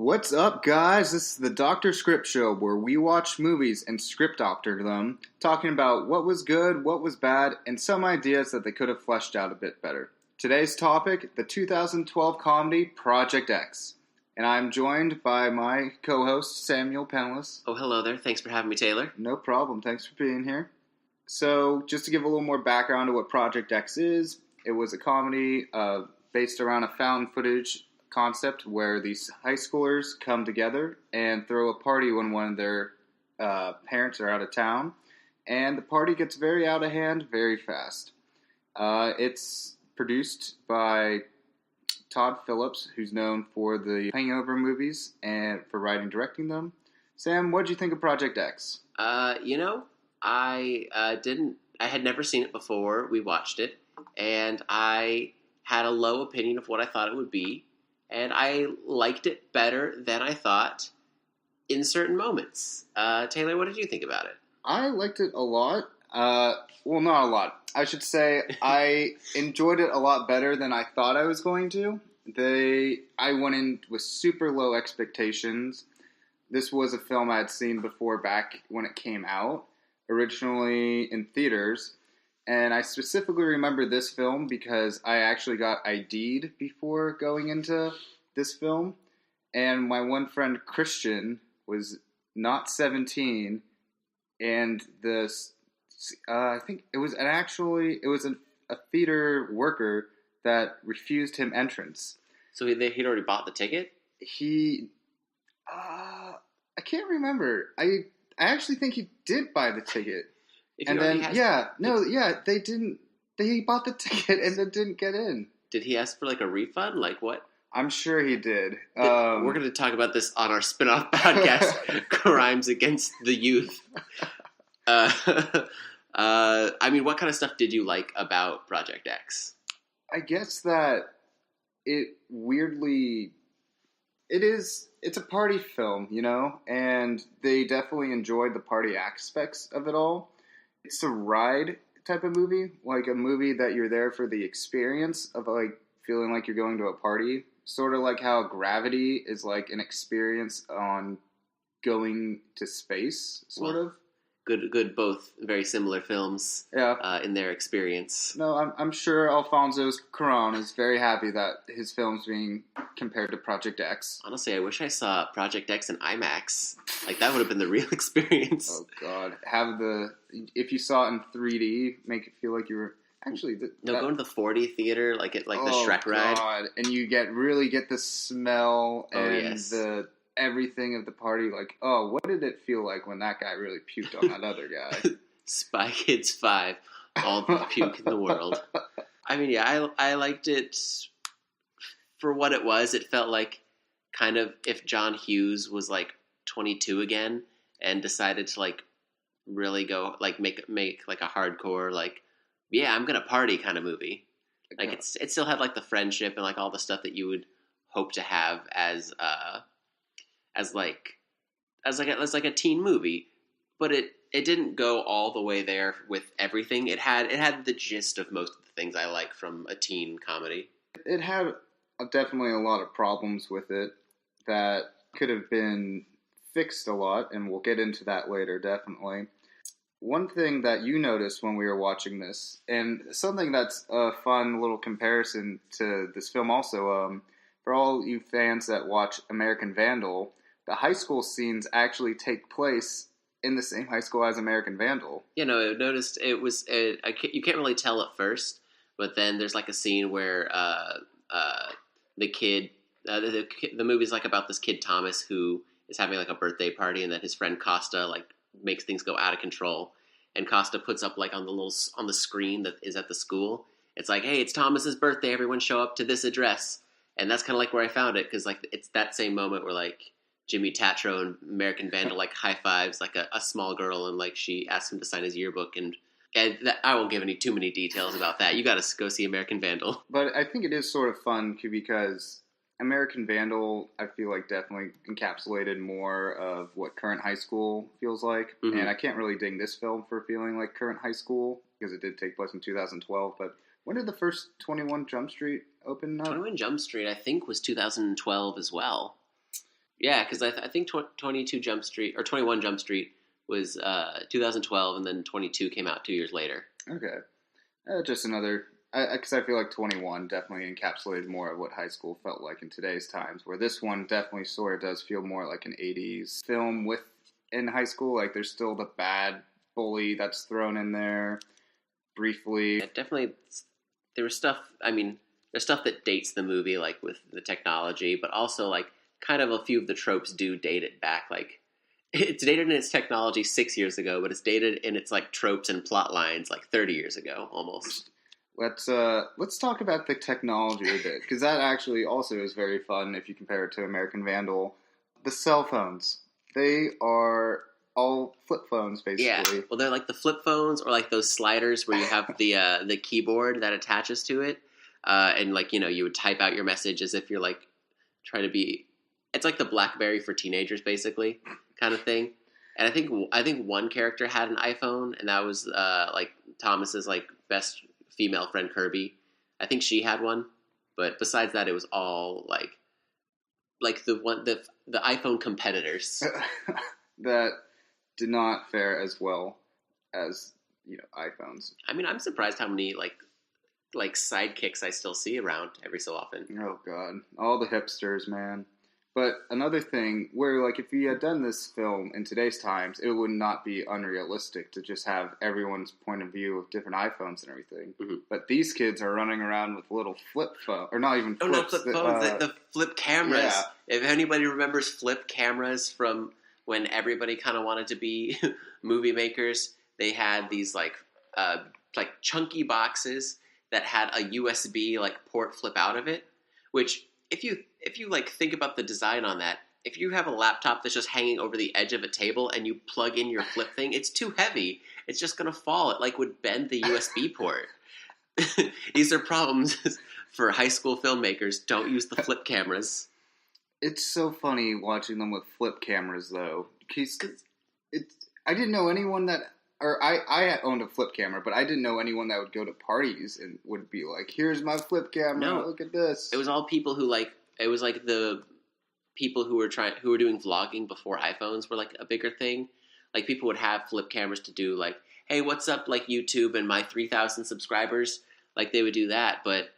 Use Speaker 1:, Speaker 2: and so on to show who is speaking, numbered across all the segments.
Speaker 1: What's up, guys? This is the Dr. Script Show, where we watch movies and script doctor them, talking about what was good, what was bad, and some ideas that they could have fleshed out a bit better. Today's topic, the 2012 comedy Project X. And I'm joined by my co-host, Samuel Penless.
Speaker 2: Oh, hello there. Thanks for having me, Taylor.
Speaker 1: No problem. Thanks for being here. So, just to give a little more background to what Project X is, it was a comedy based around a found footage concept where these high schoolers come together and throw a party when one of their parents are out of town. And the party gets very out of hand very fast. It's produced by Todd Phillips, who's known for the Hangover movies and for writing and directing them. Sam, what did you think of Project X?
Speaker 2: I had never seen it before we watched it, and I had a low opinion of what I thought it would be, and I liked it better than I thought in certain moments. Taylor, what did you think about it?
Speaker 1: I liked it a lot. Well, not a lot. I should say I enjoyed it a lot better than I thought I was going to. I went in with super low expectations. This was a film I had seen before back when it came out, originally in theaters. And I specifically remember this film because I actually got ID'd before going into this film. And my one friend, Christian, was not 17. And I think it was a theater worker that refused him entrance.
Speaker 2: So he'd already bought the ticket?
Speaker 1: I can't remember. I actually think he did buy the ticket. They didn't. He bought the ticket and then didn't get in.
Speaker 2: Did he ask for like a refund? Like what?
Speaker 1: I'm sure he did.
Speaker 2: We're going to talk about this on our spin-off podcast, Crimes Against the Youth. What kind of stuff did you like about Project X?
Speaker 1: I guess that it's a party film, and they definitely enjoyed the party aspects of it all. It's a ride type of movie, like a movie that you're there for the experience of like feeling like you're going to a party. Sort of like how Gravity is like an experience on going to space, sort of.
Speaker 2: Good, both very similar films.
Speaker 1: Yeah.
Speaker 2: In their experience.
Speaker 1: No, I'm sure Alfonso Cuarón is very happy that his film's being compared to Project X.
Speaker 2: Honestly, I wish I saw Project X in IMAX. Like that would have been the real experience.
Speaker 1: Oh God, if you saw it in 3D, make it feel like you were actually.
Speaker 2: Going to the 4D theater, the Shrek ride.
Speaker 1: God, and you really get the smell and the everything of the party. Like, oh, what did it feel like when that guy really puked on that other guy?
Speaker 2: Spy Kids 5, all the puke in the world. I liked it for what it was. It felt like kind of if John Hughes was like 22 again and decided to like really go like make like a hardcore like I'm gonna party kind of movie. Like it still had like the friendship and like all the stuff that you would hope to have as a teen movie, but it didn't go all the way there with everything. It had the gist of most of the things I like from a teen comedy.
Speaker 1: It had definitely a lot of problems with it that could have been fixed a lot, and we'll get into that later, definitely. One thing that you noticed when we were watching this, and something that's a fun little comparison to this film also, for all you fans that watch American Vandal, the high school scenes actually take place in the same high school as American Vandal.
Speaker 2: I noticed it was. You can't really tell at first, but then there's like a scene where the kid. The movie's like about this kid Thomas who is having like a birthday party, and then his friend Costa like makes things go out of control, and Costa puts up like on the screen that is at the school. It's like, hey, it's Thomas's birthday. Everyone show up to this address, and that's kind of like where I found it because like it's that same moment where like Jimmy Tatro and American Vandal like high fives like a small girl, and like she asks him to sign his yearbook, and I won't give too many details about that. You got to go see American Vandal.
Speaker 1: But I think it is sort of fun because American Vandal, I feel like definitely encapsulated more of what current high school feels like, and I can't really ding this film for feeling like current high school because it did take place in 2012. But when did the first 21 Jump Street open up?
Speaker 2: 21 Jump Street, I think, was 2012 as well. Yeah, because I think 22 Jump Street or 21 Jump Street was 2012, and then 22 came out 2 years later.
Speaker 1: Okay. Just another, because I feel like 21 definitely encapsulated more of what high school felt like in today's times, where this one definitely sort of does feel more like an 80s film in high school. Like, there's still the bad bully that's thrown in there briefly.
Speaker 2: Yeah, definitely, there was stuff, I mean, there's stuff that dates the movie, like with the technology, but also, like, kind of a few of the tropes do date it back. Like, it's dated in its technology 6 years ago, but it's dated in its like tropes and plot lines like 30 years ago almost.
Speaker 1: Let's talk about the technology a bit, because that actually also is very fun if you compare it to American Vandal. The cell phones, they are all flip phones basically.
Speaker 2: Yeah, well, they're like the flip phones or like those sliders where you have the keyboard that attaches to it, and like you would type out your message as if you're like trying to be. It's like the BlackBerry for teenagers, basically, kind of thing. And I think one character had an iPhone, and that was like Thomas's like best female friend Kirby. I think she had one, but besides that, it was all like the iPhone competitors
Speaker 1: that did not fare as well as iPhones.
Speaker 2: I mean, I'm surprised how many like sidekicks I still see around every so often.
Speaker 1: Oh God, all the hipsters, man. But another thing, where like if you had done this film in today's times, it would not be unrealistic to just have everyone's point of view of different iPhones and everything.
Speaker 2: Mm-hmm.
Speaker 1: But these kids are running around with little flip phones, or not even flips.
Speaker 2: Not flip phones, the flip cameras.
Speaker 1: Yeah.
Speaker 2: If anybody remembers flip cameras from when everybody kind of wanted to be movie makers, they had these like chunky boxes that had a USB like port flip out of it, which if you like think about the design on that, if you have a laptop that's just hanging over the edge of a table and you plug in your flip thing, it's too heavy. It's just going to fall. It like would bend the USB port. These are problems for high school filmmakers. Don't use the flip cameras.
Speaker 1: It's so funny watching them with flip cameras though. I didn't know anyone that, or I owned a flip camera, but I didn't know anyone that would go to parties and would be like, "Here's my flip camera.
Speaker 2: No.
Speaker 1: Look at this."
Speaker 2: It was all people who like. It was like the people who were doing vlogging before iPhones were like a bigger thing. Like people would have flip cameras to do like, "Hey, what's up?" Like YouTube and my 3,000 subscribers. Like they would do that, but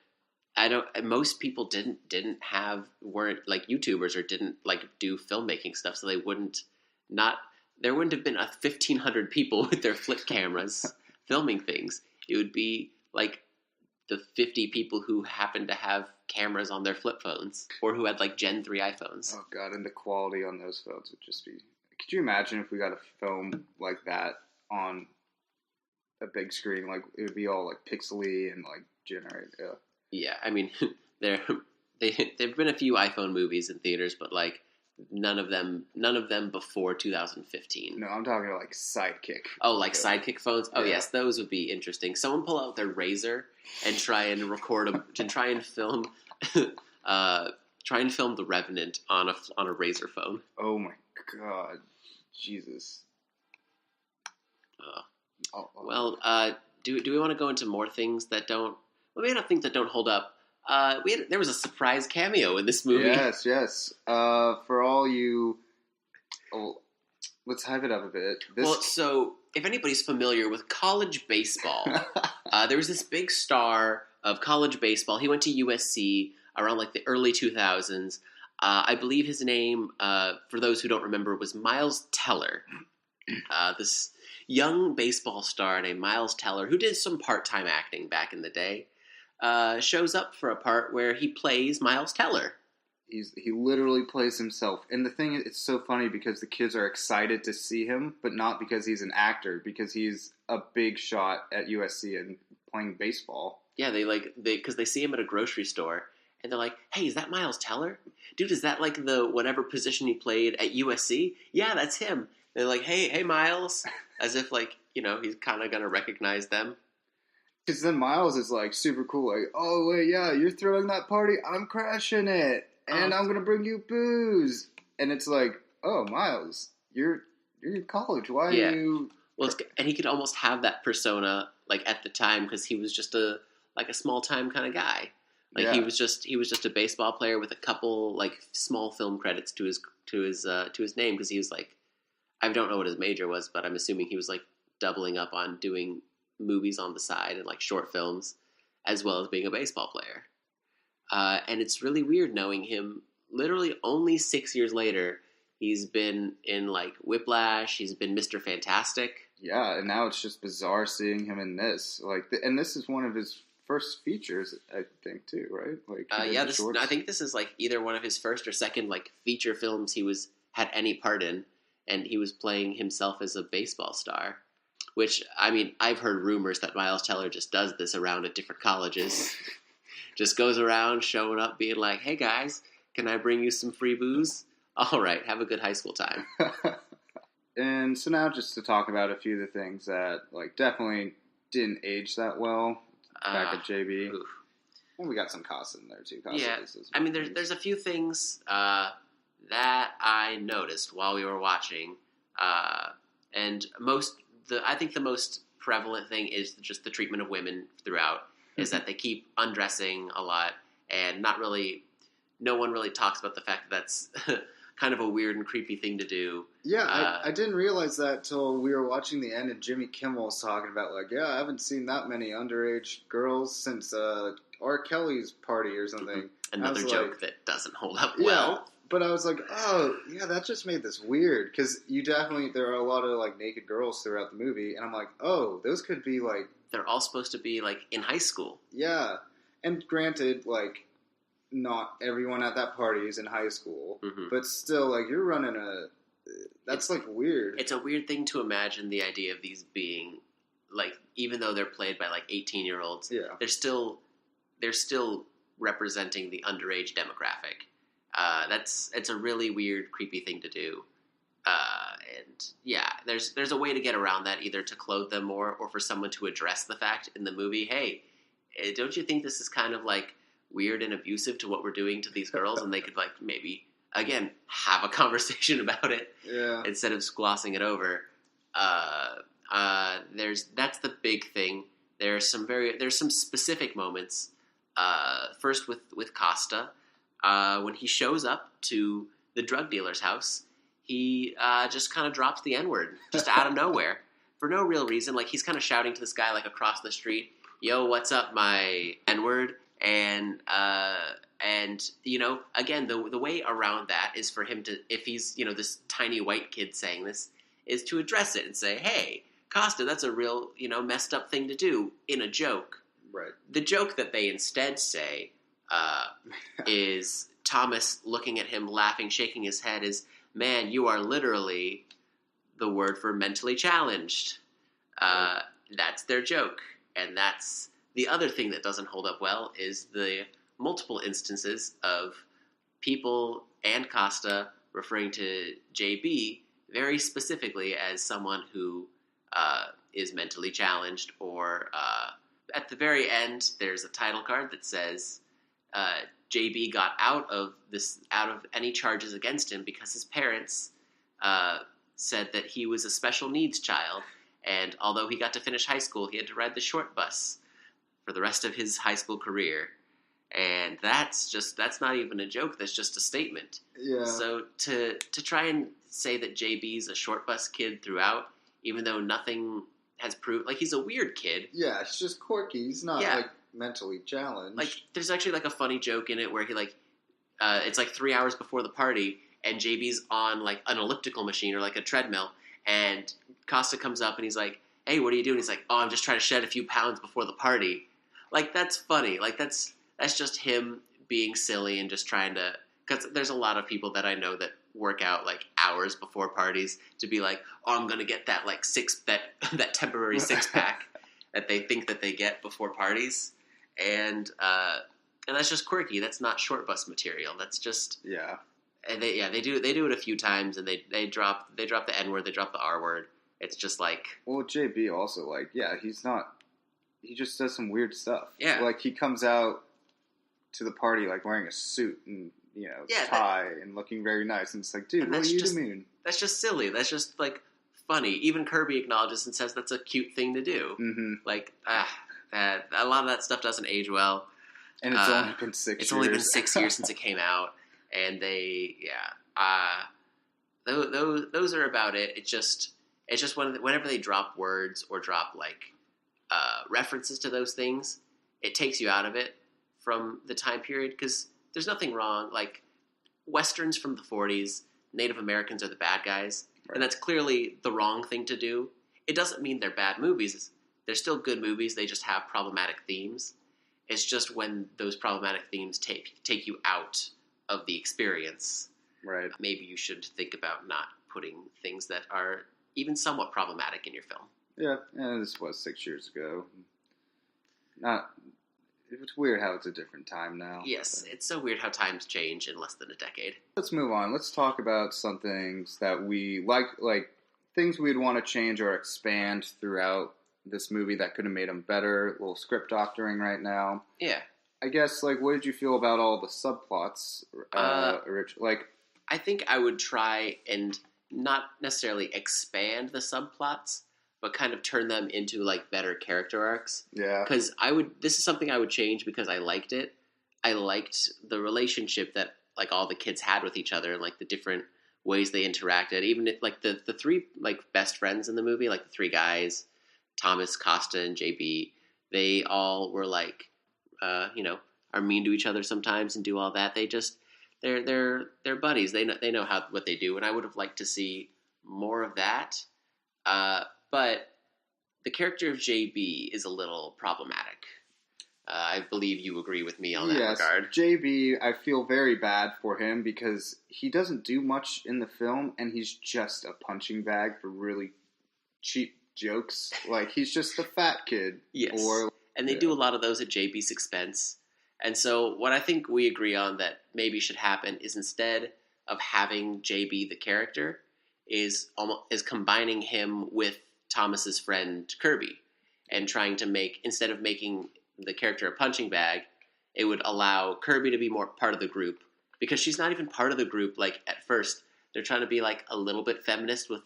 Speaker 2: most people weren't like YouTubers or didn't like do filmmaking stuff, so they there wouldn't have been 1,500 people with their flip cameras filming things. It would be like the 50 people who happened to have cameras on their flip phones or who had like Gen 3 iPhones.
Speaker 1: Oh God, and the quality on those phones would just be... Could you imagine if we got a film like that on a big screen? Like, it would be all like pixely and like generated.
Speaker 2: Yeah, I mean, there've been a few iPhone movies in theaters, but like none of them before 2015.
Speaker 1: No, I'm talking like Sidekick.
Speaker 2: Oh, like Sidekick phones? Oh,
Speaker 1: Yeah.
Speaker 2: yes, those would be interesting. Someone pull out their Razor and try and record them, and try and film The Revenant on a Razor phone.
Speaker 1: Oh my God, Jesus.
Speaker 2: Well, do we want to go into more things that don't? Well, maybe not things that don't hold up. There was a surprise cameo in this movie.
Speaker 1: Yes. For all you... let's hype it up a bit.
Speaker 2: Well, so if anybody's familiar with college baseball, there was this big star of college baseball. He went to USC around like the early 2000s. I believe his name, for those who don't remember, was Miles Teller. This young baseball star named Miles Teller, who did some part-time acting back in the day, shows up for a part where he plays Miles Teller.
Speaker 1: He literally plays himself. And the thing is, it's so funny because the kids are excited to see him, but not because he's an actor, because he's a big shot at USC and playing baseball.
Speaker 2: Yeah, because they see him at a grocery store, and they're like, "Hey, is that Miles Teller? Dude, is that like the whatever position he played at USC? Yeah, that's him." They're like, "Hey, Miles," as if like he's kind of gonna recognize them.
Speaker 1: Because then Miles is like super cool, like, "Oh wait, yeah, you're throwing that party, I'm crashing it, and I'm gonna bring you booze." And it's like, "Oh, Miles, you're in college. Why are you?"
Speaker 2: Well, and he could almost have that persona like at the time because he was just a small time kind of guy. Like he was just a baseball player with a couple like small film credits to his name because he was like, I don't know what his major was, but I'm assuming he was like doubling up on doing movies on the side and like short films as well as being a baseball player. And it's really weird knowing him literally only 6 years later. He's been in like Whiplash. He's been Mr. Fantastic.
Speaker 1: Yeah, and now it's just bizarre seeing him in this. And this is one of his first features, I think, too, right? Like,
Speaker 2: I think this is like either one of his first or second like feature films he had any part in, and he was playing himself as a baseball star. Which, I mean, I've heard rumors that Miles Teller just does this around at different colleges. Just goes around showing up, being like, "Hey guys, can I bring you some free booze? All right, have a good high school time."
Speaker 1: And so now just to talk about a few of the things that like definitely didn't age that well back at JB.
Speaker 2: Oof.
Speaker 1: And we got some Costa in there too.
Speaker 2: I mean, there's a few things that I noticed while we were watching, and I think the most prevalent thing is just the treatment of women throughout. Is that they keep undressing a lot, and no one really talks about the fact that that's kind of a weird and creepy thing to do.
Speaker 1: Yeah, I didn't realize that till we were watching the end, and Jimmy Kimmel was talking about like, I haven't seen that many underage girls since R. Kelly's party or something.
Speaker 2: Another joke that doesn't hold up well.
Speaker 1: Yeah, but I was like, oh, yeah, that just made this weird, because there are a lot of like naked girls throughout the movie, and I'm like, oh, those could be like...
Speaker 2: They're all supposed to be like in high school.
Speaker 1: Yeah, and granted, like, not everyone at that party is in high school, but still, like, you're running that's like weird.
Speaker 2: It's a weird thing to imagine the idea of these being like, even though they're played by like 18-year-olds, they're still representing the underage demographic. It's a really weird, creepy thing to do. And yeah, there's a way to get around that, either to clothe them more or for someone to address the fact in the movie, hey, don't you think this is kind of like weird and abusive to what we're doing to these girls? And they could like maybe, again, have a conversation about it instead of glossing it over. That's the big thing. There's some specific moments. First with Costa, when he shows up to the drug dealer's house, he just kind of drops the N-word just out of nowhere for no real reason. Like, he's kind of shouting to this guy like across the street, "Yo, what's up, my N-word?" And you know, again, the way around that is for him to, if he's, you know, this tiny white kid saying this, is to address it and say, "Hey, Costa, that's a real, you know, messed up thing to do," in a joke.
Speaker 1: Right. The
Speaker 2: joke that they instead say is Thomas looking at him, laughing, shaking his head, is, "Man, you are literally the word for mentally challenged." That's their joke. And that's the other thing that doesn't hold up well, is the multiple instances of people and Costa referring to JB very specifically as someone who is mentally challenged, or at the very end, there's a title card that says JB got out of any charges against him because his parents said that he was a special needs child, and although he got to finish high school, he had to ride the short bus for the rest of his high school career. And that's not even a joke, that's just a statement.
Speaker 1: Yeah.
Speaker 2: So to try and say that JB's a short bus kid throughout, even though nothing has proved, like, he's a weird kid.
Speaker 1: Yeah, he's just quirky. He's not like mentally challenged.
Speaker 2: Like, there's actually like a funny joke in it where he like it's like 3 hours before the party, and JB's on like an elliptical machine or like a treadmill, and Costa comes up and he's like, "Hey, what are you doing?" He's like, "Oh, I'm just trying to shed a few pounds before the party." Like, that's funny. Like, that's just him being silly and just trying to, because there's a lot of people that I know that work out like hours before parties to be like, "Oh, I'm gonna get that like that temporary six pack that they think that they get before parties," and that's just quirky. That's not short bus material. That's just And they do it a few times, and they drop the N-word, they drop the R-word. It's just like,
Speaker 1: well, JB also, like, he just does some weird stuff.
Speaker 2: Yeah,
Speaker 1: like he comes out to the party like wearing a suit and, you know, tie and looking very nice, and it's like, dude, what do you mean? That's
Speaker 2: just silly. That's just like funny. Even Kirby acknowledges and says that's a cute thing to do.
Speaker 1: Mm-hmm.
Speaker 2: Like, a lot of that stuff doesn't age well.
Speaker 1: And it's only been 6 years.
Speaker 2: It's only been 6 years since it came out, and those are about it. It's just whenever they drop words or drop references to those things, it takes you out of it from the time period, because there's nothing wrong. Like, Westerns from the 40s, Native Americans are the bad guys, right. And that's clearly the wrong thing to do. It doesn't mean they're bad movies. They're still good movies. They just have problematic themes. It's just when those problematic themes take you out of the experience,
Speaker 1: right? Maybe
Speaker 2: you should think about not putting things that are even somewhat problematic in your film.
Speaker 1: Yeah, and this was 6 years ago. It's weird how it's a different time now.
Speaker 2: Yes, it's so weird how times change in less than a decade.
Speaker 1: Let's move on. Let's talk about some things that we like things we'd want to change or expand throughout this movie that could have made them better. A little script doctoring right now.
Speaker 2: Yeah.
Speaker 1: I guess, what did you feel about all the subplots, Rich?
Speaker 2: I think I would try and not necessarily expand the subplots, but kind of turn them into, better character arcs.
Speaker 1: Yeah.
Speaker 2: Because this is something I would change because I liked it. I liked the relationship that, all the kids had with each other and, the different ways they interacted. Even, the three, best friends in the movie, the three guys, Thomas, Costa, and JB, they all were, are mean to each other sometimes and do all that. They just, they're buddies. They know what they do, and I would have liked to see more of that. But the character of JB is a little problematic. I believe you agree with me on that regard.
Speaker 1: JB, I feel very bad for him because he doesn't do much in the film, and he's just a punching bag for really cheap jokes. He's just the fat kid.
Speaker 2: Yes. And they do a lot of those at JB's expense. And so what I think we agree on that maybe should happen is, instead of having JB the character, is combining him with Thomas's friend Kirby, and trying to instead of making the character a punching bag, it would allow Kirby to be more part of the group, because she's not even part of the group. At first, they're trying to be a little bit feminist with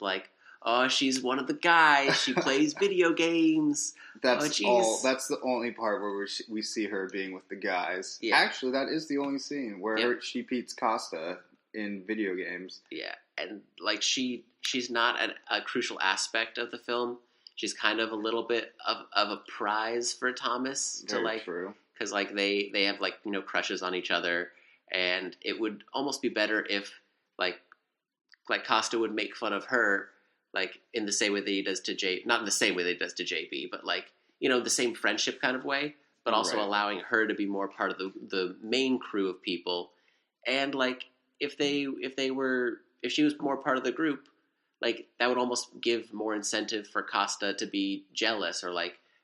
Speaker 2: oh, she's one of the guys. She plays video games.
Speaker 1: That's the only part where we see her being with the guys.
Speaker 2: Yeah.
Speaker 1: Actually, that is the only scene where she beats Costa in video games.
Speaker 2: Yeah, and she's not a crucial aspect of the film. She's kind of a little bit of a prize for Thomas.
Speaker 1: Very true.
Speaker 2: Because they have crushes on each other, and it would almost be better if Costa would make fun of her. In the same way that he does to not in the same way that he does to JB, but the same friendship kind of way, but also allowing her to be more part of the main crew of people. And if she was more part of the group, that would almost give more incentive for Costa to be jealous or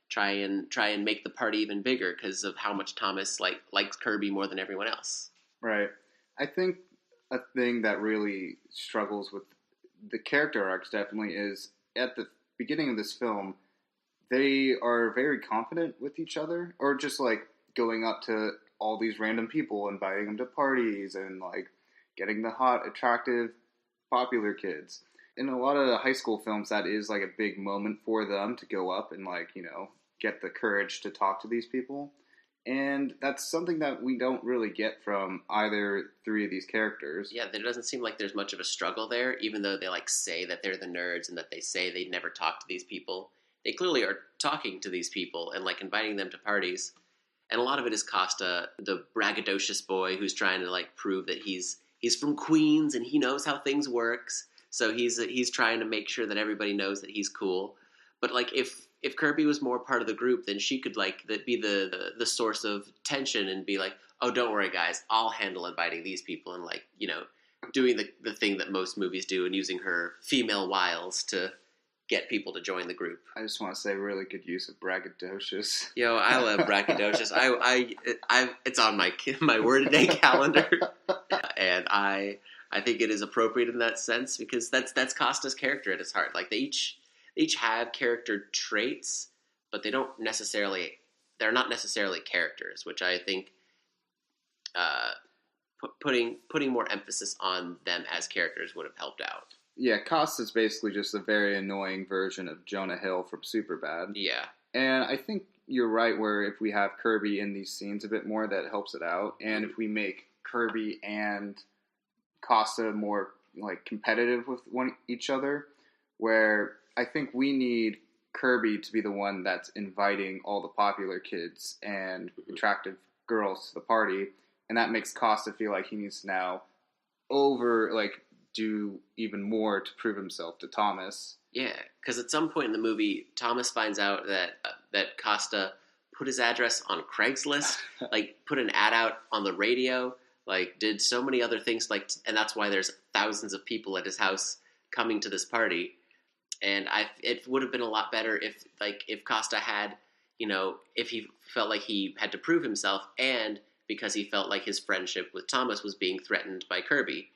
Speaker 2: try and make the party even bigger because of how much Thomas likes Kirby more than everyone else.
Speaker 1: Right. I think a thing that really struggles with the character arcs definitely is, at the beginning of this film, they are very confident with each other, or just going up to all these random people, inviting them to parties, and getting the hot, attractive, popular kids. In a lot of the high school films, that is a big moment for them to go up and get the courage to talk to these people. And that's something that we don't really get from either three of these characters.
Speaker 2: Yeah, there doesn't seem like there's much of a struggle there, even though they say that they're the nerds and that they say they'd never talk to these people. They clearly are talking to these people and inviting them to parties. And a lot of it is Costa, the braggadocious boy who's trying to prove that he's from Queens and he knows how things works. So he's trying to make sure that everybody knows that he's cool. But if Kirby was more part of the group, then she could be the source of tension and be oh, don't worry, guys, I'll handle inviting these people, and doing the thing that most movies do and using her female wiles to get people to join the group.
Speaker 1: I just want to say, really good use of braggadocious.
Speaker 2: Yo, I love braggadocious. It's on my word a day calendar, and I think it is appropriate in that sense because that's Costa's character at its heart. They each have character traits, but they're not necessarily characters, which I think putting more emphasis on them as characters would have helped out.
Speaker 1: Yeah, Costa's basically just a very annoying version of Jonah Hill from Superbad.
Speaker 2: Yeah.
Speaker 1: And I think, you're right. Where if we have Kirby in these scenes a bit more, that helps it out. And if we make Kirby and Costa more like competitive with each other, where I think we need Kirby to be the one that's inviting all the popular kids and attractive girls to the party, and that makes Costa feel like he needs to now do even more to prove himself to Thomas.
Speaker 2: Yeah, because at some point in the movie, Thomas finds out that Costa put his address on Craigslist, like put an ad out on the radio, like did so many other things, and that's why there's thousands of people at his house coming to this party. And it would have been a lot better if Costa had, if he felt like he had to prove himself, and because he felt like his friendship with Thomas was being threatened by Kirby.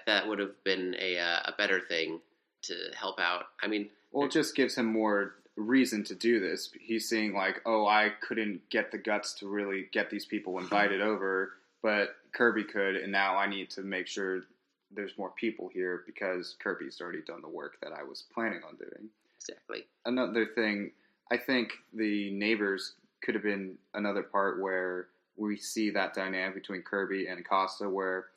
Speaker 2: That would have been a better thing to help out. I mean,
Speaker 1: well, it just gives him more reason to do this. He's seeing like, oh, I couldn't get the guts to really get these people invited over, but Kirby could, and now I need to make sure there's more people here because Kirby's already done the work that I was planning on doing.
Speaker 2: Exactly.
Speaker 1: Another thing, I think the neighbors could have been another part where we see that dynamic between Kirby and Costa, where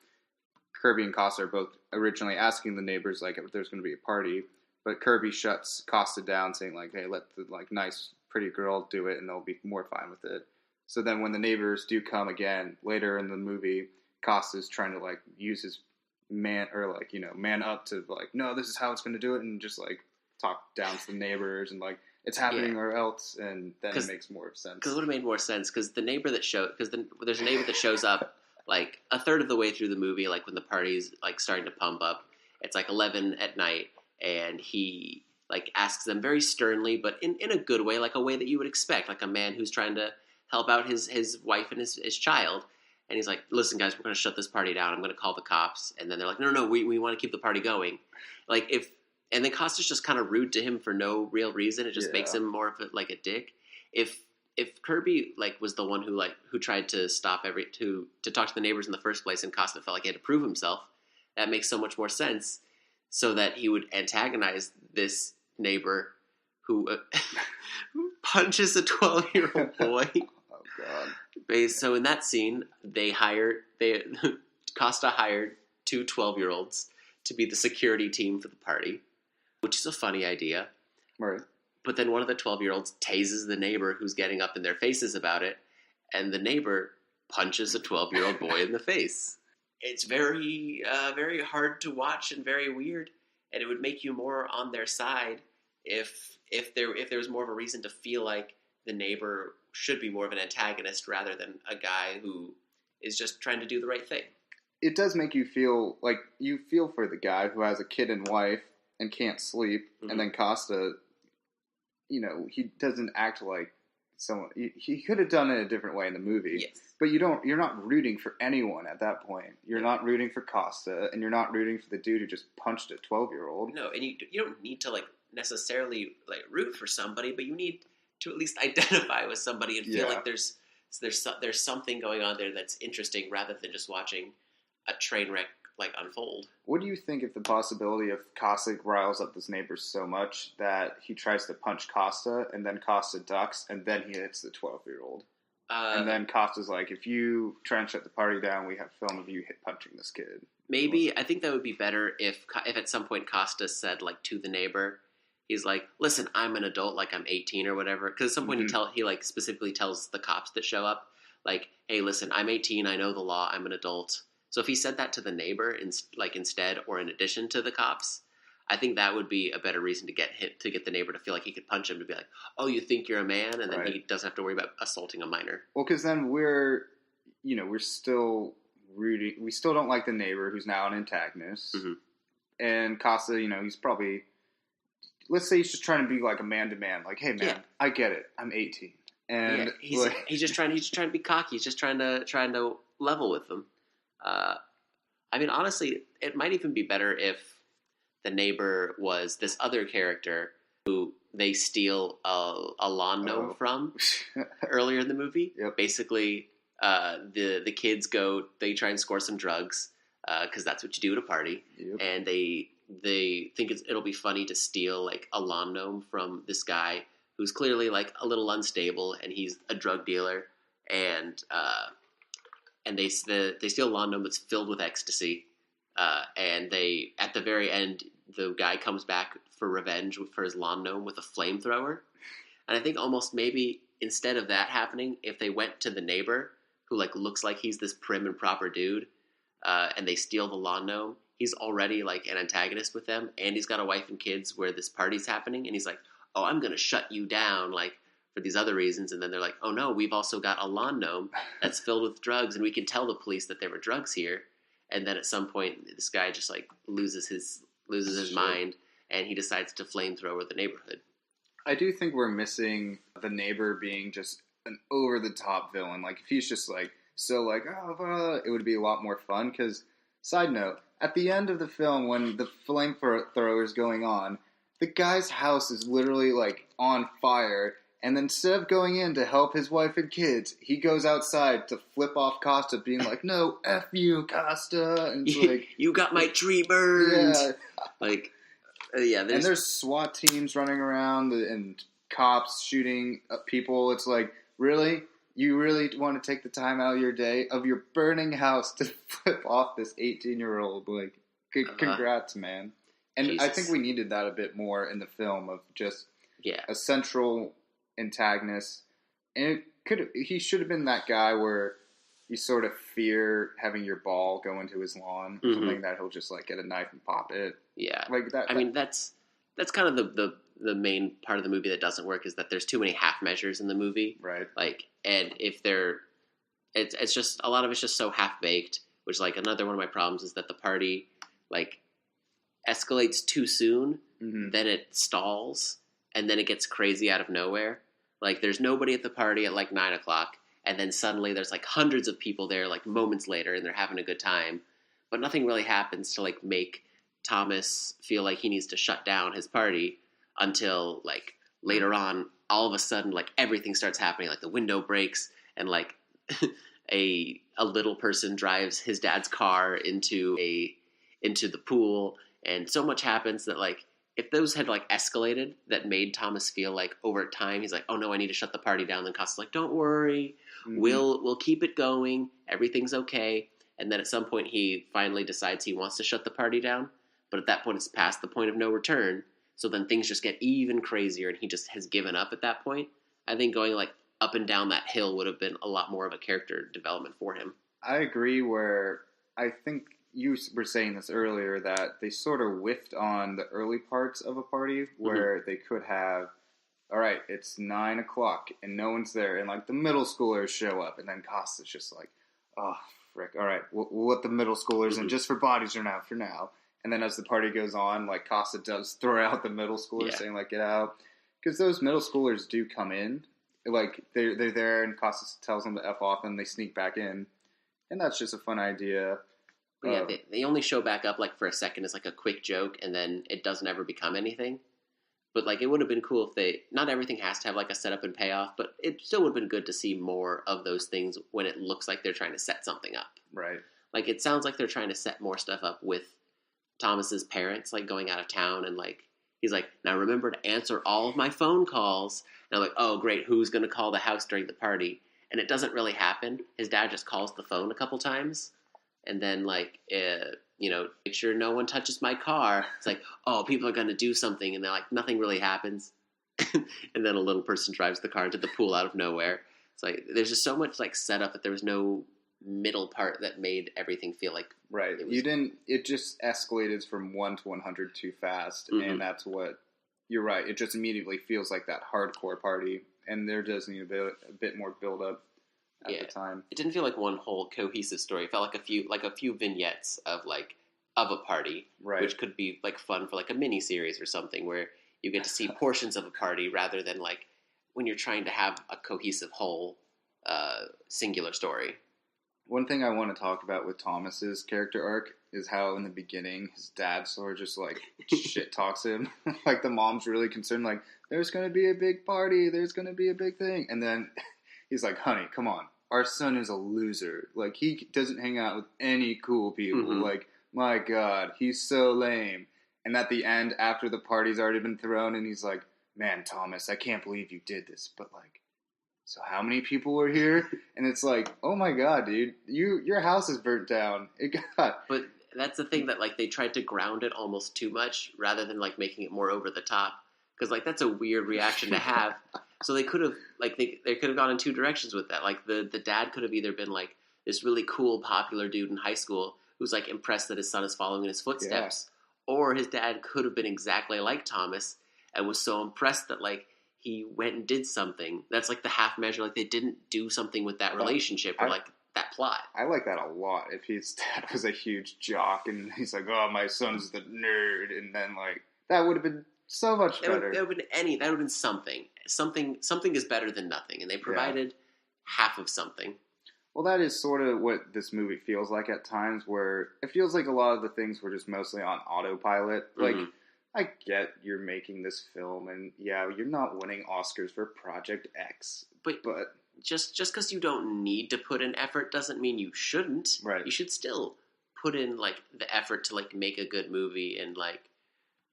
Speaker 1: Kirby and Costa are both originally asking the neighbors like if there's going to be a party, but Kirby shuts Costa down, saying like, "Hey, let the nice, pretty girl do it, and they'll be more fine with it." So then, when the neighbors do come again later in the movie, Costa's trying to use his man up to no, this is how it's going to do it, and just talk down to the neighbors and it's happening or else, and then it makes more sense.
Speaker 2: Because it would have made more sense because the neighbor that there's a neighbor that shows up a third of the way through the movie, when the party's starting to pump up. It's 11 at night, and he asks them very sternly, but in a good way, a way that you would expect, a man who's trying to help out his wife and his child. And he's like, "Listen, guys, we're going to shut this party down. I'm going to call the cops." And then they're like, "No, we want to keep the party going." And then Costa's just kind of rude to him for no real reason. It just makes him more of a dick. If Kirby was the one who tried to stop to talk to the neighbors in the first place, and Costa felt like he had to prove himself, that makes so much more sense. So that he would antagonize this neighbor who punches a 12-year-old boy.
Speaker 1: Oh God!
Speaker 2: So in that scene, Costa hired two 12-year-olds to be the security team for the party, which is a funny idea.
Speaker 1: Right.
Speaker 2: But then one of the 12-year-olds tases the neighbor who's getting up in their faces about it, and the neighbor punches a 12-year-old boy in the face. It's very, very hard to watch and very weird, and it would make you more on their side if there was more of a reason to feel like the neighbor should be more of an antagonist rather than a guy who is just trying to do the right thing.
Speaker 1: It does make you feel like you feel for the guy who has a kid and wife and can't sleep, and then Costa, he doesn't act like someone. He could have done it a different way in the movie.
Speaker 2: Yes.
Speaker 1: But you're not rooting for anyone at that point. You're not rooting for Costa, and you're not rooting for the dude who just punched a 12-year-old.
Speaker 2: No, and you don't need to necessarily root for somebody, but you need to at least identify with somebody and feel like there's something going on there that's interesting rather than just watching a train wreck unfold. What
Speaker 1: do you think if the possibility of Costa riles up this neighbor so much that he tries to punch Costa, and then Costa ducks, and then he hits the 12-year-old? And then Costa's like, if you try and shut the party down, we have film of you punching this kid.
Speaker 2: Maybe. I think that would be better if at some point Costa said, to the neighbor, he's like, "Listen, I'm an adult, I'm 18 or whatever." Because at some point he specifically tells the cops that show up, "Hey, listen, I'm 18, I know the law, I'm an adult." So if he said that to the neighbor instead or in addition to the cops, I think that would be a better reason to get the neighbor to feel like he could punch him, to be like, "Oh, you think you're a man?" And then he doesn't have to worry about assaulting a minor.
Speaker 1: Well, because then we're still rooting. We still don't like the neighbor who's now an antagonist. Mm-hmm. And Costa, he's probably, let's say he's just trying to be a man-to-man. Hey, man, I get it. I'm 18. And
Speaker 2: he's just trying to be cocky. He's just trying to level with them. Honestly, it might even be better if the neighbor was this other character who they steal a lawn gnome from earlier in the movie.
Speaker 1: Yep.
Speaker 2: Basically, the kids they try and score some drugs because that's what you do at a party.
Speaker 1: Yep.
Speaker 2: And they think it'll be funny to steal a lawn gnome from this guy who's clearly like a little unstable, and he's a drug dealer, and they steal a lawn gnome that's filled with ecstasy, and they at the very end the guy comes back for revenge for his lawn gnome with a flamethrower, and I think almost maybe instead of that happening, if they went to the neighbor who like looks like he's this prim and proper dude, and they steal the lawn gnome, he's already like an antagonist with them, and he's got a wife and kids where this party's happening, and he's like, oh, I'm gonna shut you down like for these other reasons, and then they're like, oh no, we've also got a lawn gnome that's filled with drugs, and we can tell the police that there were drugs here, and then at some point this guy just like loses his mind, and he decides to flamethrower the neighborhood.
Speaker 1: I do think we're missing the neighbor being just an over-the-top villain. Like, if he's just, like, so, like, it would be a lot more fun. Because, side note, at the end of the film, when the flamethrower is going on, the guy's house is literally, like, on fire. And then instead of going in to help his wife and kids, he goes outside to flip off Costa, being like, no, F you, Costa. And it's like...
Speaker 2: you got my tree burned!
Speaker 1: Yeah.
Speaker 2: Like... yeah,
Speaker 1: there's SWAT teams running around and cops shooting people. It's like, really? You really want to take the time out of your day, of your burning house, to flip off this 18-year-old? Like, congrats, man. And Jesus. I think we needed that a bit more in the film, of just a central antagonist. And he should have been that guy where you sort of fear having your ball go into his lawn, or something that he'll just like get a knife and pop it.
Speaker 2: Yeah,
Speaker 1: like that.
Speaker 2: I mean, that's kind of the main part of the movie that doesn't work, is that there's too many half measures in the movie.
Speaker 1: Right.
Speaker 2: Like, and if it's just a lot of it's just so half baked. Which, like, another one of my problems is that the party like escalates too soon, then it stalls, and then it gets crazy out of nowhere. Like, there's nobody at the party at like 9:00. And then suddenly there's like hundreds of people there like moments later, and they're having a good time. But nothing really happens to like make Thomas feel like he needs to shut down his party until like later on, all of a sudden, like everything starts happening. Like the window breaks, and like a little person drives his dad's car into the pool. And so much happens that like, if those had like escalated, that made Thomas feel like over time he's like, oh no, I need to shut the party down. Then Costa's like, don't worry, we'll keep it going. Everything's okay. And then at some point he finally decides he wants to shut the party down. But at that point it's past the point of no return. So then things just get even crazier, and he just has given up at that point. I think going like up and down that hill would have been a lot more of a character development for him.
Speaker 1: I agree, where I think you were saying this earlier, that they sort of whiffed on the early parts of a party where they could have, all right, it's 9:00 and no one's there, and like the middle schoolers show up, and then Costa's just like, oh frick, all right, we'll let the middle schoolers in just for bodies for now. And then as the party goes on, like Costa does throw out the middle schoolers, saying like, get out, because those middle schoolers do come in, like they're there, and Costa tells them to F off, and they sneak back in, and that's just a fun idea.
Speaker 2: But yeah, they only show back up like for a second as like a quick joke, and then it doesn't ever become anything. But like, it would have been cool if not everything has to have like a setup and payoff, but it still would have been good to see more of those things when it looks like they're trying to set something up.
Speaker 1: Right. Like,
Speaker 2: it sounds like they're trying to set more stuff up with Thomas's parents, like going out of town, and like, he's like, now remember to answer all of my phone calls. And I'm like, oh great, who's going to call the house during the party? And it doesn't really happen. His dad just calls the phone a couple times. And then, like, make sure no one touches my car. It's like, oh, people are going to do something. And they're like, nothing really happens. And then a little person drives the car into the pool out of nowhere. It's like, there's just so much, like, setup that there was no middle part that made everything feel like...
Speaker 1: Right. It just escalated from 1 to 100 too fast. And that's what... You're right. It just immediately feels like that hardcore party. And there does need a bit more build-up. At the time,
Speaker 2: it didn't feel like one whole cohesive story. It felt like a few vignettes of a party,
Speaker 1: right,
Speaker 2: which could be like fun for like a mini series or something, where you get to see portions of a party rather than like when you're trying to have a cohesive whole singular story.
Speaker 1: One thing I want to talk about with Thomas's character arc is how in the beginning his dad sort of just like shit talks him. Like the mom's really concerned, like there's going to be a big party, there's going to be a big thing, and then. He's like, honey, come on. Our son is a loser. Like, he doesn't hang out with any cool people. Like, my God, he's so lame. And at the end, after the party's already been thrown, and he's like, man, Thomas, I can't believe you did this, but like, so how many people were here? And it's like, oh my god, dude, your house is burnt down. It got
Speaker 2: But that's the thing that like they tried to ground it almost too much rather than like making it more over the top because like that's a weird reaction to have. So they could have like they could have gone in two directions with that. Like the dad could have either been like this really cool popular dude in high school who's like impressed that his son is following in his footsteps, or his dad could have been exactly like Thomas and was so impressed that like he went and did something. That's like the half measure. Like they didn't do something with that relationship or like that plot.
Speaker 1: I like that a lot. If his dad was a huge jock and he's like, oh, my son's the nerd, and then like that would have been so much better.
Speaker 2: That would have been something. Something is better than nothing, and they provided half of something.
Speaker 1: Well, that is sort of what this movie feels like at times, where it feels like a lot of the things were just mostly on autopilot. Like, I get you're making this film, and yeah, you're not winning Oscars for Project X, but
Speaker 2: just because you don't need to put in effort doesn't mean you shouldn't.
Speaker 1: Right.
Speaker 2: You should still put in like the effort to like make a good movie, and like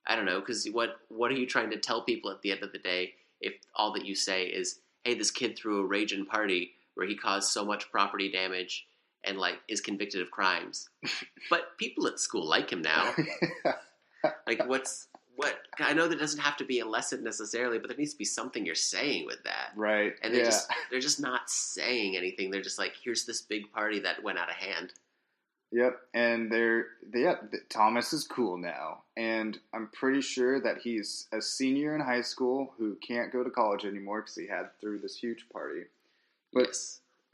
Speaker 2: I don't know, because what are you trying to tell people at the end of the day if all that you say is, hey, this kid threw a raging party where he caused so much property damage and like is convicted of crimes, but people at school like him now. Like what? I know there doesn't have to be a lesson necessarily, but there needs to be something you're saying with that,
Speaker 1: right?
Speaker 2: And they're just not saying anything. They're just like, here's this big party that went out of hand.
Speaker 1: Yep, and Thomas is cool now, and I'm pretty sure that he's a senior in high school who can't go to college anymore because he threw this huge party. But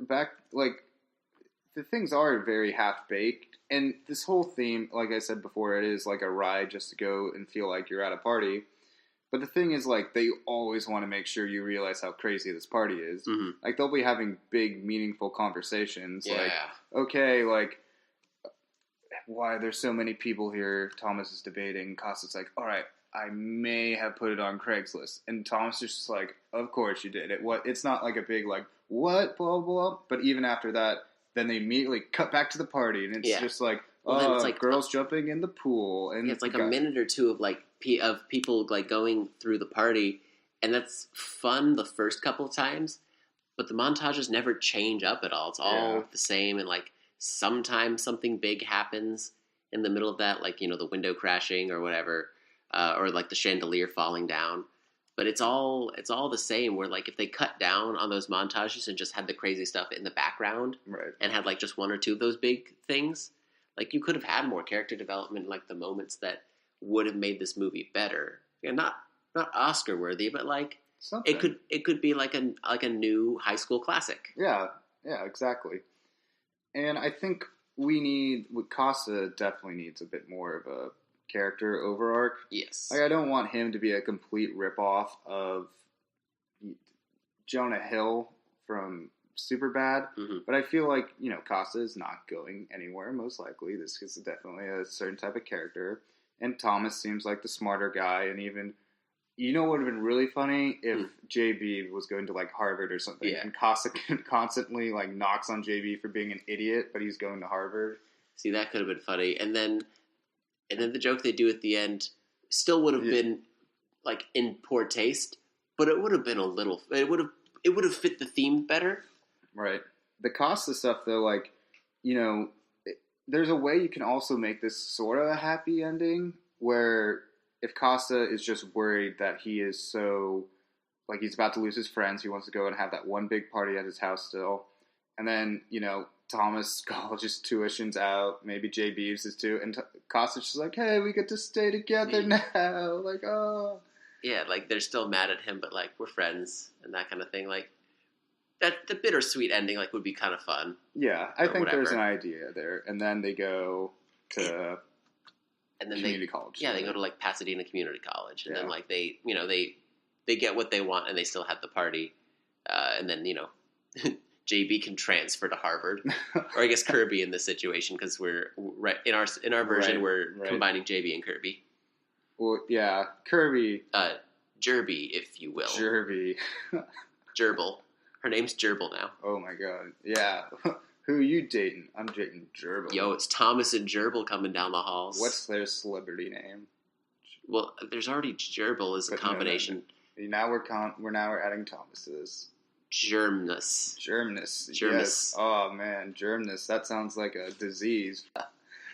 Speaker 1: back, like, the things are very half-baked, and this whole theme, like I said before, it is like a ride just to go and feel like you're at a party. But the thing is, like, they always want to make sure you realize how crazy this party is.
Speaker 2: Mm-hmm.
Speaker 1: Like, they'll be having big, meaningful conversations.
Speaker 2: Yeah.
Speaker 1: Like, okay, like, why there's so many people here, Thomas is debating. Costa's like, all right, I may have put it on Craigslist. And Thomas is just like, of course you did. It's not like a big, like, what, blah, blah. But even after that, then they immediately cut back to the party. And it's just like, it's like girls jumping in the pool. And
Speaker 2: it's like a minute or two of, like, of people, like, going through the party. And that's fun the first couple of times. But the montages never change up at all. It's all the same. And, like, sometimes something big happens in the middle of that, like, you know, the window crashing or whatever, or like the chandelier falling down. But it's all the same. Where like if they cut down on those montages and just had the crazy stuff in the background,
Speaker 1: right,
Speaker 2: and had like just one or two of those big things, like you could have had more character development, like the moments that would have made this movie better. And not Oscar worthy, but like something. It could be like a new high school classic.
Speaker 1: Yeah, exactly. And I think Costa definitely needs a bit more of a character over arc.
Speaker 2: Yes.
Speaker 1: Like, I don't want him to be a complete ripoff of Jonah Hill from Superbad, but I feel like, you know, Costa is not going anywhere, most likely. This is definitely a certain type of character. And Thomas seems like the smarter guy, and even... You know what would have been really funny if JB was going to, like, Harvard or something, and Costa constantly, like, knocks on JB for being an idiot, but he's going to Harvard.
Speaker 2: See, that could have been funny. And then the joke they do at the end still would have been, like, in poor taste, but it would have been it would have fit the theme better.
Speaker 1: Right. The Costa stuff, though, like, you know, there's a way you can also make this sort of a happy ending, where... If Costa is just worried that he is so, like, he's about to lose his friends, he wants to go and have that one big party at his house still. And then, you know, Thomas college's tuition's out, maybe Jay Beeves is too, and Costa's just like, hey, we get to stay together now. Like, oh.
Speaker 2: Yeah, like, they're still mad at him, but, like, we're friends and that kind of thing. Like, that the bittersweet ending, like, would be kind of fun.
Speaker 1: Yeah, I think there's an idea there. And then they go to...
Speaker 2: And then
Speaker 1: community college.
Speaker 2: Yeah, they go to like Pasadena Community College, and then like they get what they want, and they still have the party, and then you know, JB can transfer to Harvard, or I guess Kirby in this situation because we're right in our version we're combining JB and Kirby.
Speaker 1: Well, yeah, Kirby,
Speaker 2: Jerby, if you will, Gerbil. Her name's Gerbil now.
Speaker 1: Oh my god, yeah. Who are you dating? I'm dating Gerbil.
Speaker 2: Yo, it's Thomas and Gerbil coming down the halls.
Speaker 1: What's their celebrity name?
Speaker 2: Well, there's already Gerbil as a combination.
Speaker 1: We're adding Thomas to this.
Speaker 2: Germnus.
Speaker 1: Germnus.
Speaker 2: Germus.
Speaker 1: Yes. Oh man, Germnus. That sounds like a disease.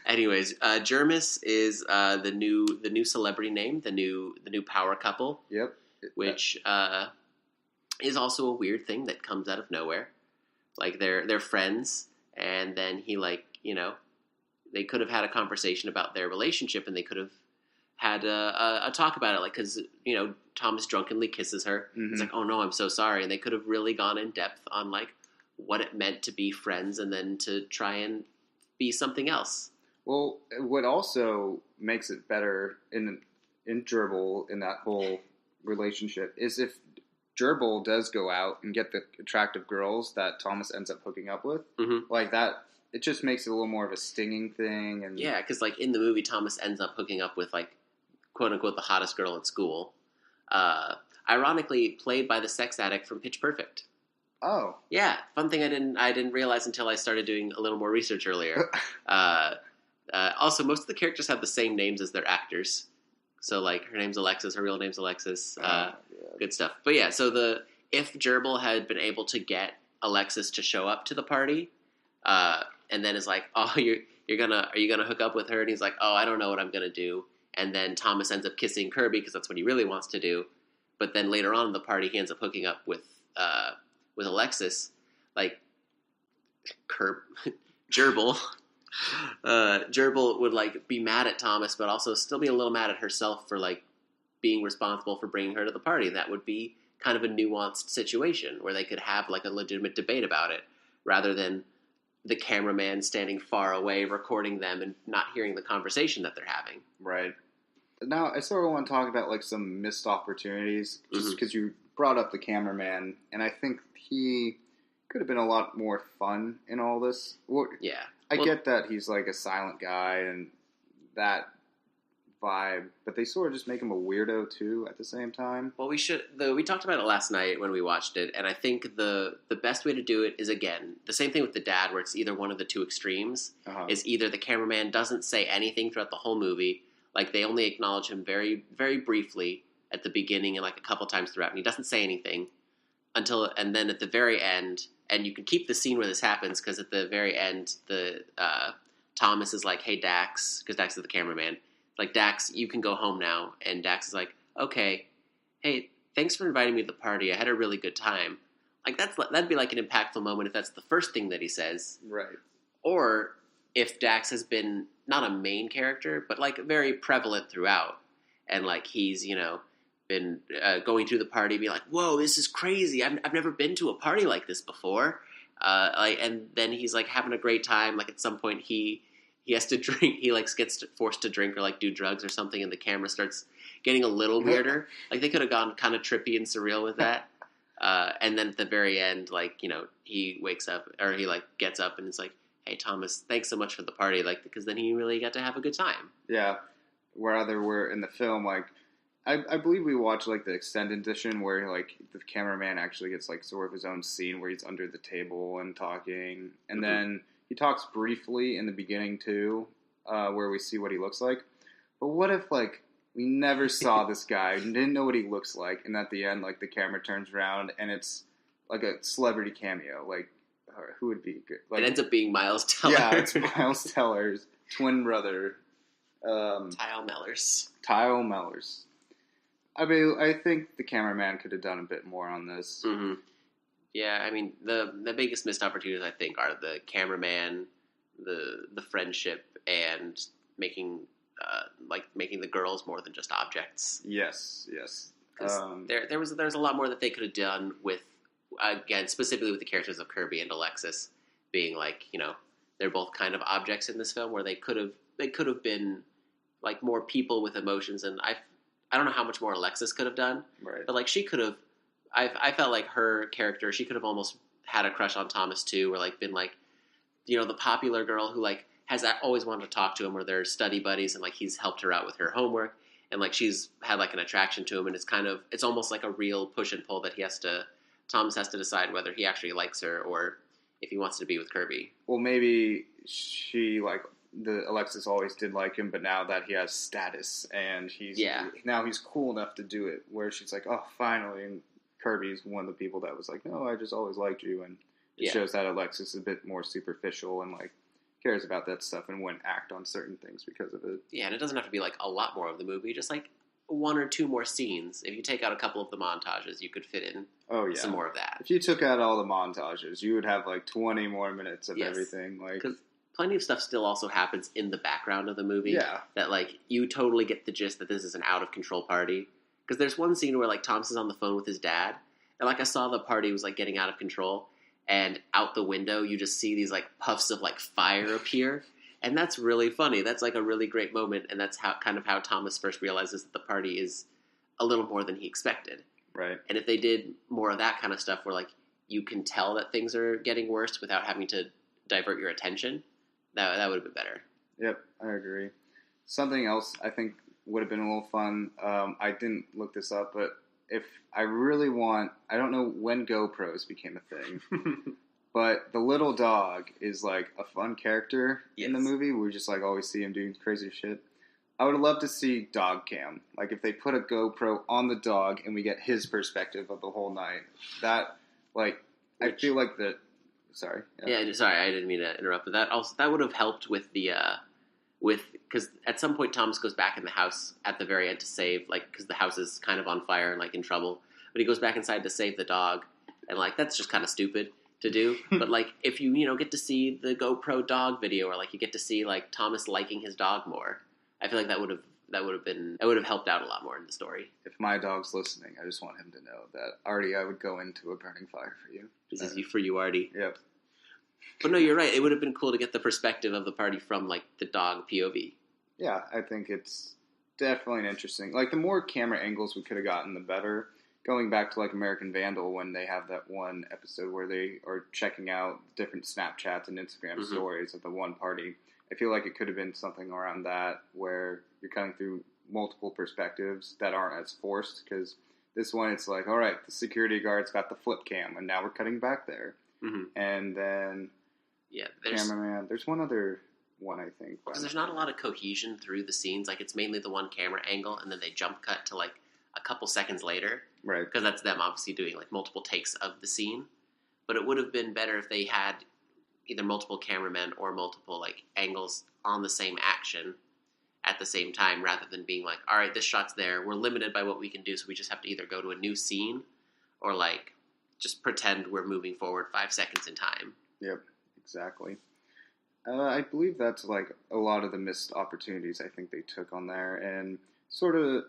Speaker 2: Anyways, Germus is the new celebrity name, the new power couple.
Speaker 1: Yep.
Speaker 2: Which is also a weird thing that comes out of nowhere. Like they're friends, and then he they could have had a conversation about their relationship, and they could have had a talk about it, like because Thomas drunkenly kisses her.
Speaker 1: Mm-hmm.
Speaker 2: It's like, oh no, I'm so sorry, and they could have really gone in depth on like what it meant to be friends, and then to try and be something else.
Speaker 1: Well, what also makes it better in Gerbil in that whole relationship is if Gerbil does go out and get the attractive girls that Thomas ends up hooking up with, like that, it just makes it a little more of a stinging thing. And
Speaker 2: yeah, because like in the movie, Thomas ends up hooking up with like quote unquote the hottest girl in school, ironically played by the sex addict from Pitch Perfect.
Speaker 1: Oh,
Speaker 2: yeah, fun thing I didn't realize until I started doing a little more research earlier. Also, most of the characters have the same names as their actors. So, like, her name's Alexis, her real name's Alexis. Good stuff. But yeah, so if Gerbil had been able to get Alexis to show up to the party, and then is like, oh, are you gonna hook up with her? And he's like, oh, I don't know what I'm gonna do. And then Thomas ends up kissing Kirby because that's what he really wants to do. But then later on in the party, he ends up hooking up with Alexis, like Gerbil. Gerbil would like be mad at Thomas, but also still be a little mad at herself for like being responsible for bringing her to the party. That would be kind of a nuanced situation where they could have like a legitimate debate about it, rather than the cameraman standing far away recording them and not hearing the conversation that they're having.
Speaker 1: Right. Now, I sort of want to talk about like some missed opportunities, just because you brought up the cameraman, and I think he could have been a lot more fun in all this.
Speaker 2: Yeah.
Speaker 1: I get that he's like a silent guy and that vibe, but they sort of just make him a weirdo too at the same time.
Speaker 2: Well, we talked about it last night when we watched it, and I think the best way to do it is, again, the same thing with the dad, where it's either one of the two extremes. Is either the cameraman doesn't say anything throughout the whole movie, like they only acknowledge him very, very briefly at the beginning and like a couple times throughout, and he doesn't say anything and then at the very end, and you can keep the scene where this happens, because at the very end, Thomas is like, hey, Dax, because Dax is the cameraman, like, Dax, you can go home now. And Dax is like, okay, hey, thanks for inviting me to the party. I had a really good time. Like, that'd be like an impactful moment if that's the first thing that he says.
Speaker 1: Right.
Speaker 2: Or if Dax has been not a main character, but like very prevalent throughout, and like he's been going through the party, be like, whoa, this is crazy. I've never been to a party like this before. And then he's like having a great time. Like at some point he has to drink. He like gets forced to drink or like do drugs or something, and the camera starts getting a little weirder. Like they could have gone kind of trippy and surreal with that. And then at the very end, like he wakes up, or he like gets up and is like, hey, Thomas, thanks so much for the party. Like, because then he really got to have a good time.
Speaker 1: Yeah. Whether we're in the film, like, I believe we watched like the extended edition where like the cameraman actually gets like sort of his own scene where he's under the table and talking, and then he talks briefly in the beginning too, where we see what he looks like. But what if like we never saw this guy, didn't know what he looks like, and at the end like the camera turns around and it's like a celebrity cameo, like who would be good? Like,
Speaker 2: it ends up being Miles Teller.
Speaker 1: Yeah, it's Miles Teller's twin brother,
Speaker 2: Tyle Mellers.
Speaker 1: Tyle Mellers. I mean, I think the cameraman could have done a bit more on this.
Speaker 2: Mm-hmm. Yeah, I mean, the biggest missed opportunities, I think, are the cameraman, the friendship, and making the girls more than just objects.
Speaker 1: Yes.
Speaker 2: Because there's a lot more that they could have done with, again, specifically with the characters of Kirby and Alexis being like, they're both kind of objects in this film, where they could have been like more people with emotions, and I don't know how much more Alexis could have done,
Speaker 1: right?
Speaker 2: But like she could have, I felt like her character, she could have almost had a crush on Thomas too, or like been like, the popular girl who like has always wanted to talk to him, or they're study buddies, and like he's helped her out with her homework, and like she's had like an attraction to him, and it's almost like a real push and pull that Thomas has to decide whether he actually likes her or if he wants to be with Kirby.
Speaker 1: Well, maybe she like Alexis always did like him, but now that he has status and now he's cool enough to do it, where she's like, oh, finally. And Kirby's one of the people that was like, no, I just always liked you. And it shows that Alexis is a bit more superficial and like cares about that stuff and wouldn't act on certain things because of it.
Speaker 2: Yeah, and it doesn't have to be like a lot more of the movie, just like one or two more scenes. If you take out a couple of the montages, you could fit in some more of that.
Speaker 1: If you took out all the montages, you would have like 20 more minutes of everything. Like,
Speaker 2: because plenty of stuff still also happens in the background of the movie.
Speaker 1: Yeah.
Speaker 2: That like you totally get the gist that this is an out of control party. Because there's one scene where like Thomas is on the phone with his dad, and like I saw the party was like getting out of control, and out the window you just see these like puffs of like fire appear. And that's really funny. That's like a really great moment, and that's how Thomas first realizes that the party is a little more than he expected.
Speaker 1: Right.
Speaker 2: And if they did more of that kind of stuff where like you can tell that things are getting worse without having to divert your attention, that would have been better.
Speaker 1: Yep, I agree. Something else I think would have been a little fun. I didn't look this up, but if I really want, I don't know when GoPros became a thing. But the little dog is, like, a fun character in the movie. We just, like, always see him doing crazy shit. I would love to see dog cam. Like, if they put a GoPro on the dog and we get his perspective of the whole night. That, like, I feel like that... Sorry.
Speaker 2: Yeah, sorry, I didn't mean to interrupt. But that would have helped with the... because at some point Thomas goes back in the house at the very end to save... Like, because the house is kind of on fire and, like, in trouble. But he goes back inside to save the dog. And, like, that's just kind of stupid to do. But like if you get to see the GoPro dog video, or like you get to see like Thomas liking his dog more, I feel like that would have helped out a lot more in the story.
Speaker 1: If my dog's listening, I just want him to know that Artie, I would go into a burning fire for you.
Speaker 2: This is for you, Artie.
Speaker 1: Yep.
Speaker 2: But no, you're right. It would have been cool to get the perspective of the party from like the dog POV.
Speaker 1: Yeah, I think it's definitely an interesting. Like the more camera angles we could have gotten, the better. Going back to like American Vandal, when they have that one episode where they are checking out different Snapchats and Instagram stories of the one party, I feel like it could have been something around that where you're cutting through multiple perspectives that aren't as forced. Because this one, it's like, all right, the security guard's got the flip cam, and now we're cutting back there. And then cameraman. There's one other one, I think.
Speaker 2: Because there's not a lot of cohesion through the scenes. Like it's mainly the one camera angle, and then they jump cut to like a couple seconds later.
Speaker 1: Right.
Speaker 2: Because that's them obviously doing like multiple takes of the scene. But it would have been better if they had either multiple cameramen or multiple like angles on the same action at the same time, rather than being like, all right, this shot's there. We're limited by what we can do, so we just have to either go to a new scene or like just pretend we're moving forward 5 seconds in time.
Speaker 1: Yep, exactly. I believe that's like a lot of the missed opportunities I think they took on there, and sort of.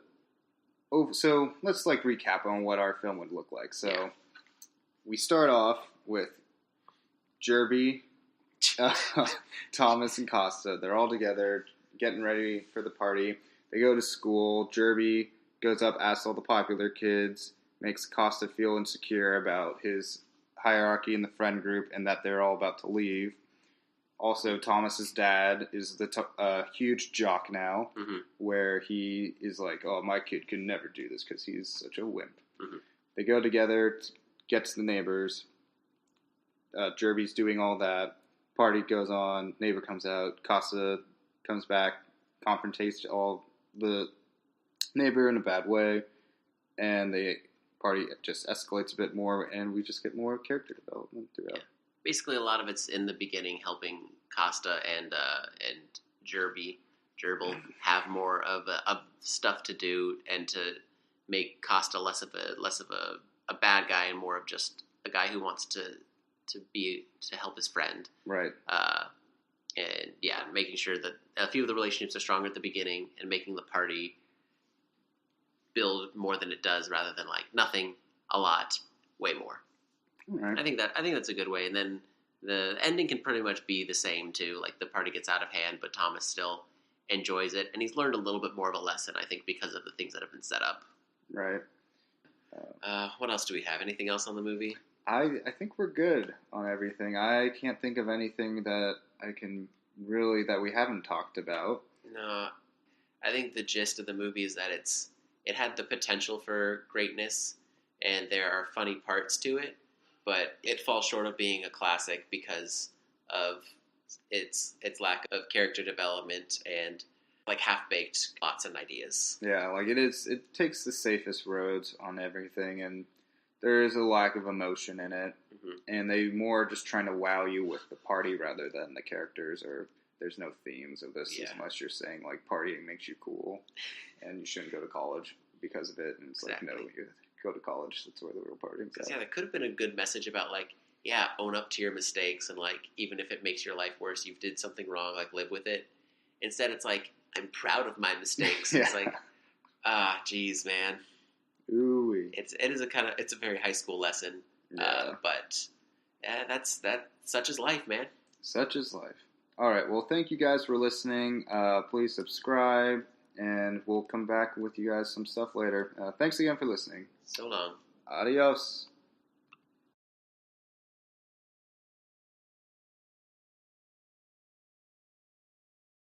Speaker 1: So let's like recap on what our film would look like. So we start off with Jerby, Thomas, and Costa. They're all together, getting ready for the party. They go to school. Jerby goes up, asks all the popular kids, makes Costa feel insecure about his hierarchy in the friend group and that they're all about to leave. Also, Thomas's dad is the huge jock now, where he is like, oh, my kid can never do this because he's such a wimp. They go together, get to the neighbors. Jerby's doing all that. Party goes on. Neighbor comes out. Costa comes back, confrontates all the neighbor in a bad way, and the party just escalates a bit more, and we just get more character development throughout.
Speaker 2: Yeah. Basically, a lot of it's in the beginning helping Costa and Gerbil have more of stuff to do, and to make Costa less of a bad guy and more of just a guy who wants to help his friend.
Speaker 1: Right.
Speaker 2: And yeah, making sure that a few of the relationships are stronger at the beginning, and making the party build more than it does, rather than like nothing, a lot, way more.
Speaker 1: Right.
Speaker 2: I think that's a good way. And then the ending can pretty much be the same too. Like the party gets out of hand, but Thomas still enjoys it, and he's learned a little bit more of a lesson, I think, because of the things that have been set up.
Speaker 1: Right.
Speaker 2: What else do we have? Anything else on the movie?
Speaker 1: I think we're good on everything. I can't think of anything that that we haven't talked about.
Speaker 2: No, I think the gist of the movie is that it had the potential for greatness, and there are funny parts to it, but it falls short of being a classic because of its lack of character development and like half-baked plots and ideas.
Speaker 1: Yeah, like it takes the safest roads on everything, and there is a lack of emotion in it, and they more just trying to wow you with the party rather than the characters, or there's no themes of this unless you're saying like partying makes you cool and you shouldn't go to college because of it, and it's like, no, you go to college, that's where the real partying's at.
Speaker 2: Yeah, there could have been a good message about like, own up to your mistakes, and like even if it makes your life worse, you did something wrong, like live with it. Instead it's like, I'm proud of my mistakes. It's like, geez, man.
Speaker 1: Ooh-wee.
Speaker 2: It's a very high school lesson. But that's such is life, man.
Speaker 1: Such is life. All right. Well, thank you guys for listening. Please subscribe, and we'll come back with you guys some stuff later. Thanks again for listening.
Speaker 2: So long.
Speaker 1: Adios.